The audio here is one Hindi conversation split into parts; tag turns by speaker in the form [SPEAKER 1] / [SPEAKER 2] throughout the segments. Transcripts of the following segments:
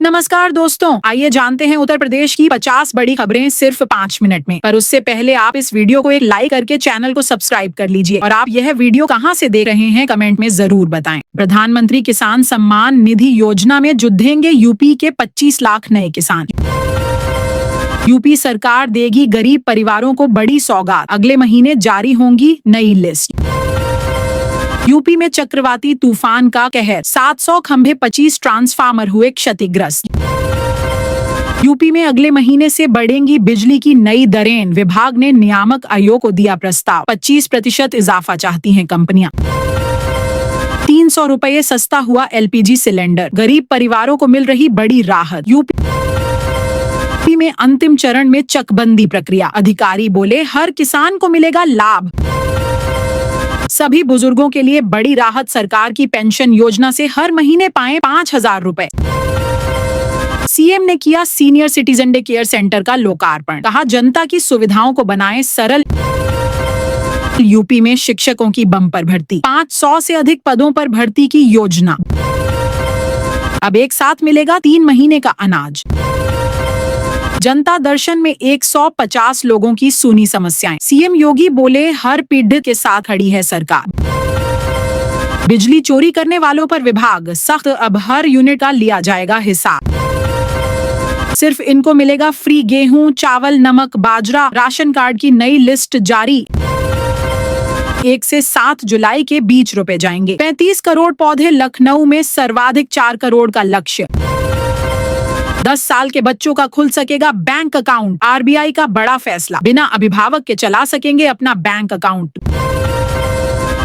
[SPEAKER 1] नमस्कार दोस्तों, आइए जानते हैं उत्तर प्रदेश की 50 बड़ी खबरें सिर्फ 5 मिनट में। पर उससे पहले आप इस वीडियो को एक लाइक करके चैनल को सब्सक्राइब कर लीजिए और आप यह वीडियो कहां से देख रहे हैं कमेंट में जरूर बताएं। प्रधानमंत्री किसान सम्मान निधि योजना में जुड़ेंगे यूपी के 25 लाख नए किसान। यूपी सरकार देगी गरीब परिवारों को बड़ी सौगात, अगले महीने जारी होंगी नई लिस्ट। यूपी में चक्रवाती तूफान का कहर, 700 खंभे 25 ट्रांसफार्मर हुए क्षतिग्रस्त। यूपी में अगले महीने से बढ़ेंगी बिजली की नई दरें, विभाग ने नियामक आयोग को दिया प्रस्ताव, 25% इजाफा चाहती हैं कंपनियां। 300 रुपये सस्ता हुआ एलपीजी सिलेंडर, गरीब परिवारों को मिल रही बड़ी राहत। यूपी में अंतिम चरण में चकबंदी प्रक्रिया, अधिकारी बोले हर किसान को मिलेगा लाभ। सभी बुजुर्गों के लिए बड़ी राहत, सरकार की पेंशन योजना से हर महीने पाएं 5,000 रुपए। सीएम ने किया senior citizen day care centre का लोकार्पण, कहा जनता की सुविधाओं को बनाएं सरल। यूपी में शिक्षकों की बम्पर भर्ती, 500 से अधिक पदों पर भर्ती की योजना। अब एक साथ मिलेगा 3 महीने का अनाज। जनता दर्शन में 150 लोगों की सुनी समस्याएं, सीएम योगी बोले हर पीड़ित के साथ खड़ी है सरकार। बिजली चोरी करने वालों पर विभाग सख्त, अब हर यूनिट का लिया जाएगा हिसाब। सिर्फ इनको मिलेगा फ्री गेहूं, चावल, नमक, बाजरा। राशन कार्ड की नई लिस्ट जारी, 1 से 7 जुलाई के बीच रोपे जाएंगे। 35 करोड़ पौधे, लखनऊ में सर्वाधिक 4 करोड़ का लक्ष्य। 10 साल के बच्चों का खुल सकेगा बैंक अकाउंट, आरबीआई का बड़ा फैसला, बिना अभिभावक के चला सकेंगे अपना बैंक अकाउंट।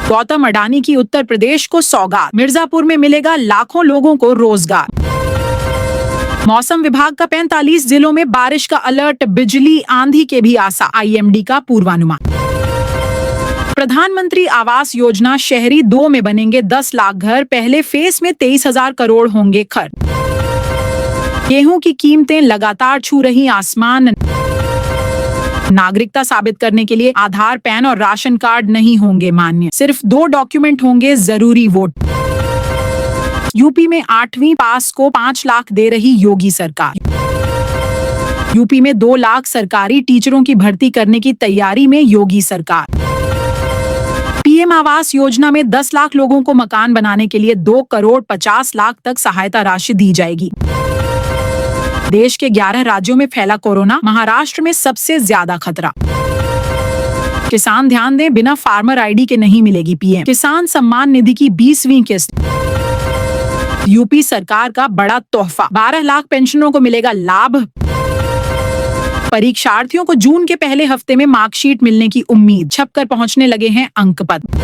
[SPEAKER 1] गौतम अडानी की उत्तर प्रदेश को सौगात, मिर्जापुर में मिलेगा लाखों लोगों को रोजगार। मौसम विभाग का 45 जिलों में बारिश का अलर्ट, बिजली आंधी के भी आसा, आईएमडी का पूर्वानुमान। प्रधानमंत्री आवास योजना शहरी 2 में बनेंगे 10 लाख घर, पहले फेज में 23,000 करोड़ होंगे खर्च। गेहूं की कीमतें लगातार छू रही आसमान, नागरिकता साबित करने के लिए आधार, पैन और राशन कार्ड नहीं होंगे मान्य, सिर्फ 2 डॉक्यूमेंट होंगे जरूरी। वोट, यूपी में 8वीं पास को 5 लाख दे रही योगी सरकार। यूपी में 2 लाख सरकारी टीचरों की भर्ती करने की तैयारी में योगी सरकार। पीएम आवास योजना में 10 लाख लोगों को मकान बनाने के लिए 2 करोड़ 50 लाख तक सहायता राशि दी जाएगी। देश के 11 राज्यों में फैला कोरोना, महाराष्ट्र में सबसे ज्यादा खतरा। किसान ध्यान दें, बिना फार्मर आईडी के नहीं मिलेगी पीएम किसान सम्मान निधि की 20वीं किस्त। यूपी सरकार का बड़ा तोहफा, 12 लाख पेंशनरों को मिलेगा लाभ। परीक्षार्थियों को जून के पहले हफ्ते में मार्कशीट मिलने की उम्मीद, छपकर पहुंचने लगे हैं अंकपत्र।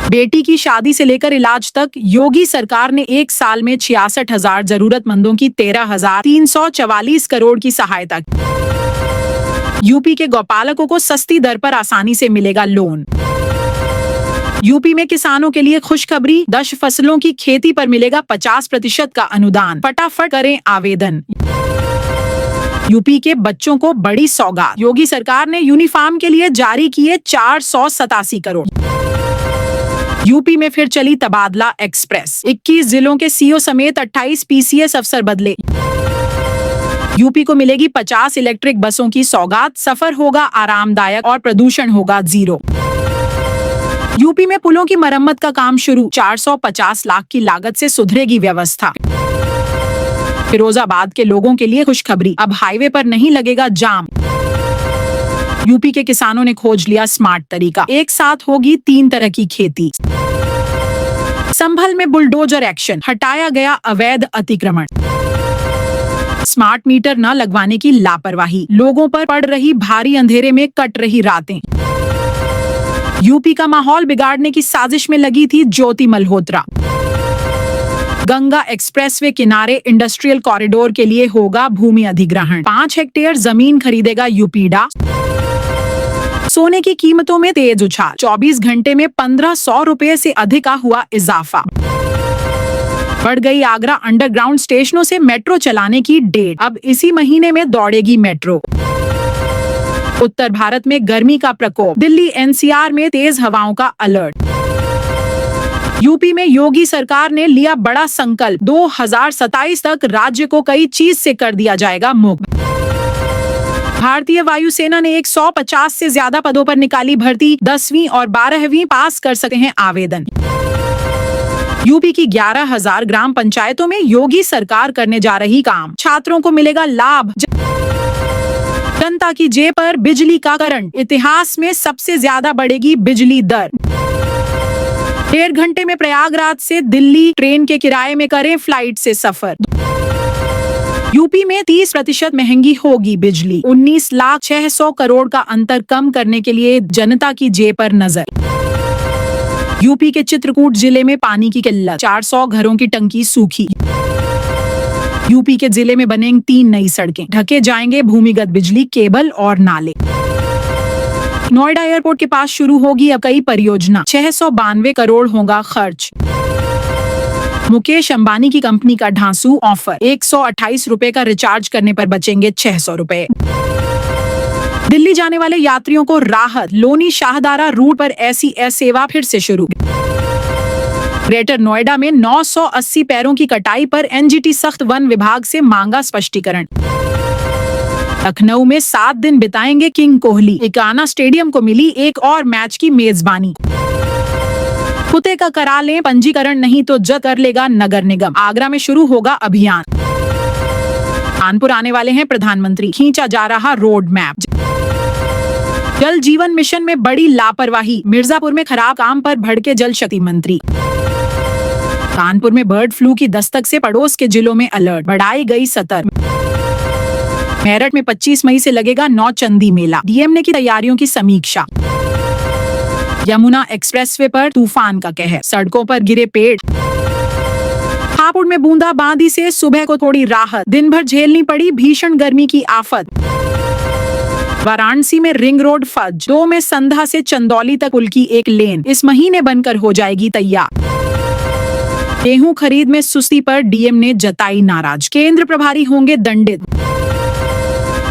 [SPEAKER 1] बेटी की शादी से लेकर इलाज तक योगी सरकार ने 1 साल में 66,000 जरूरतमंदों की 13,344 करोड़ की सहायता की। यूपी के गौपालकों को सस्ती दर पर आसानी से मिलेगा लोन। यूपी में किसानों के लिए खुशखबरी, 10 फसलों की खेती पर मिलेगा 50% का अनुदान, फटाफट करें आवेदन। यूपी के बच्चों को बड़ी सौगात, योगी सरकार ने यूनिफॉर्म के लिए जारी किए 487 करोड़। यूपी में फिर चली तबादला एक्सप्रेस, 21 जिलों के सीओ समेत 28 पीसीएस अफसर बदले। यूपी को मिलेगी 50 इलेक्ट्रिक बसों की सौगात, सफर होगा आरामदायक और प्रदूषण होगा 0। यूपी में पुलों की मरम्मत का काम शुरू, 450 लाख की लागत से सुधरेगी व्यवस्था। फिरोजाबाद के लोगों के लिए खुशखबरी, अब हाईवे पर नहीं लगेगा जाम। यूपी के किसानों ने खोज लिया स्मार्ट तरीका, एक साथ होगी 3 तरह की खेती। संभल में बुलडोजर एक्शन, हटाया गया अवैध अतिक्रमण। स्मार्ट मीटर न लगवाने की लापरवाही, लोगों पर पड़ रही भारी अंधेरे में कट रही रातें। यूपी का माहौल बिगाड़ने की साजिश में लगी थी ज्योति मल्होत्रा। गंगा एक्सप्रेसवे किनारे इंडस्ट्रियल कॉरिडोर के लिए होगा भूमि अधिग्रहण, 5 हेक्टेयर जमीन खरीदेगा यूपीडा। सोने की कीमतों में तेज उछाल, 24 घंटे में 1500 रुपए से अधिक का हुआ इजाफा। बढ़ गई आगरा अंडरग्राउंड स्टेशनों से मेट्रो चलाने की डेट, अब इसी महीने में दौड़ेगी मेट्रो। उत्तर भारत में गर्मी का प्रकोप, दिल्ली एनसीआर में तेज हवाओं का अलर्ट। यूपी में योगी सरकार ने लिया बड़ा संकल्प, 2027 तक राज्य को कई चीज से कर दिया जाएगा मुक्त। भारतीय वायुसेना ने 150 से ज्यादा पदों पर निकाली भर्ती, 10वीं और 12वीं पास कर सकते हैं आवेदन। यूपी की 11,000 ग्राम पंचायतों में योगी सरकार करने जा रही काम, छात्रों को मिलेगा लाभ, जनता की जेब पर बिजली का करंट, इतिहास में सबसे ज्यादा बढ़ेगी बिजली दर। 1.5 घंटे में प्रयागराज से दिल्ली ट्रेन के किराए में करें फ्लाइट से सफर। यूपी में 30% महंगी होगी बिजली, 19,600,000 करोड़ का अंतर कम करने के लिए जनता की जेब पर नजर। यूपी के चित्रकूट जिले में पानी की किल्लत, 400 घरों की टंकी सूखी। यूपी के जिले में बनेंगी 3 नई सड़कें, ढके जाएंगे भूमिगत बिजली केबल और नाले। नोएडा एयरपोर्ट के पास शुरू होगी अब कई परियोजना, 692 करोड़ होगा खर्च। मुकेश अंबानी की कंपनी का ढांसू ऑफर, 128 रुपए का रिचार्ज करने पर बचेंगे 600 रुपए। दिल्ली जाने वाले यात्रियों को राहत, लोनी शाहदारा रूट पर ऐसी सेवा फिर से शुरू। ग्रेटर नोएडा में 980 पैरों की कटाई पर एनजीटी सख्त, वन विभाग से मांगा स्पष्टीकरण। लखनऊ में 7 दिन बिताएंगे किंग कोहली, इकाना स्टेडियम को मिली एक और मैच की मेजबानी। कुत्ते का करा लें पंजीकरण, नहीं तो जब्त कर लेगा नगर निगम, आगरा में शुरू होगा अभियान। कानपुर आने वाले हैं प्रधानमंत्री, खींचा जा रहा रोड मैप। जल जीवन मिशन में बड़ी लापरवाही, मिर्जापुर में खराब काम पर भड़के जल शक्ति मंत्री। कानपुर में बर्ड फ्लू की दस्तक से पड़ोस के जिलों में अलर्ट, बढ़ाई गई सतर्क। मेरठ में 25 मई से लगेगा नौचंदी मेला, डीएम ने की तैयारियों की समीक्षा। यमुना एक्सप्रेसवे पर तूफान का कहर, सड़कों पर गिरे पेड़। हापुड़ में बूंदाबांदी से सुबह को थोड़ी राहत, दिन भर झेलनी पड़ी भीषण गर्मी की आफत। वाराणसी में रिंग रोड फज, 2 में संधा से चंदौली तक पुल की एक लेन इस महीने बनकर हो जाएगी तैयार। गेहूं खरीद में सुस्ती पर डीएम ने जताई नाराज, केंद्र प्रभारी होंगे दंडित।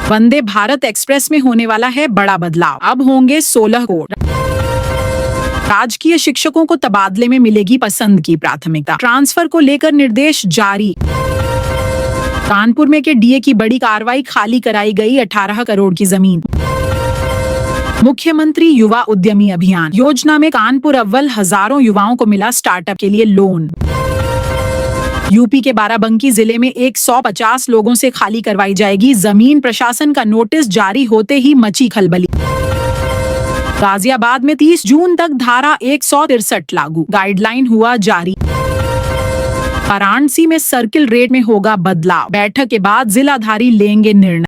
[SPEAKER 1] वंदे भारत एक्सप्रेस में होने वाला है बड़ा बदलाव, अब होंगे 16 कोड। राजकीय शिक्षकों को तबादले में मिलेगी पसंद की प्राथमिकता, ट्रांसफर को लेकर निर्देश जारी। कानपुर में के डीए की बड़ी कार्रवाई, खाली कराई गई 18 करोड़ की जमीन। मुख्यमंत्री युवा उद्यमी अभियान योजना में कानपुर अव्वल, हजारों युवाओं को मिला स्टार्टअप के लिए लोन। यूपी के बाराबंकी जिले में 150 लोगों से खाली करवाई जाएगी जमीन, प्रशासन का नोटिस जारी होते ही मची खलबली। गाजियाबाद में 30 जून तक धारा 163 लागू, गाइडलाइन हुआ जारी। वाराणसी में सर्किल रेट में होगा बदलाव, बैठक के बाद जिलाधारी लेंगे निर्णय।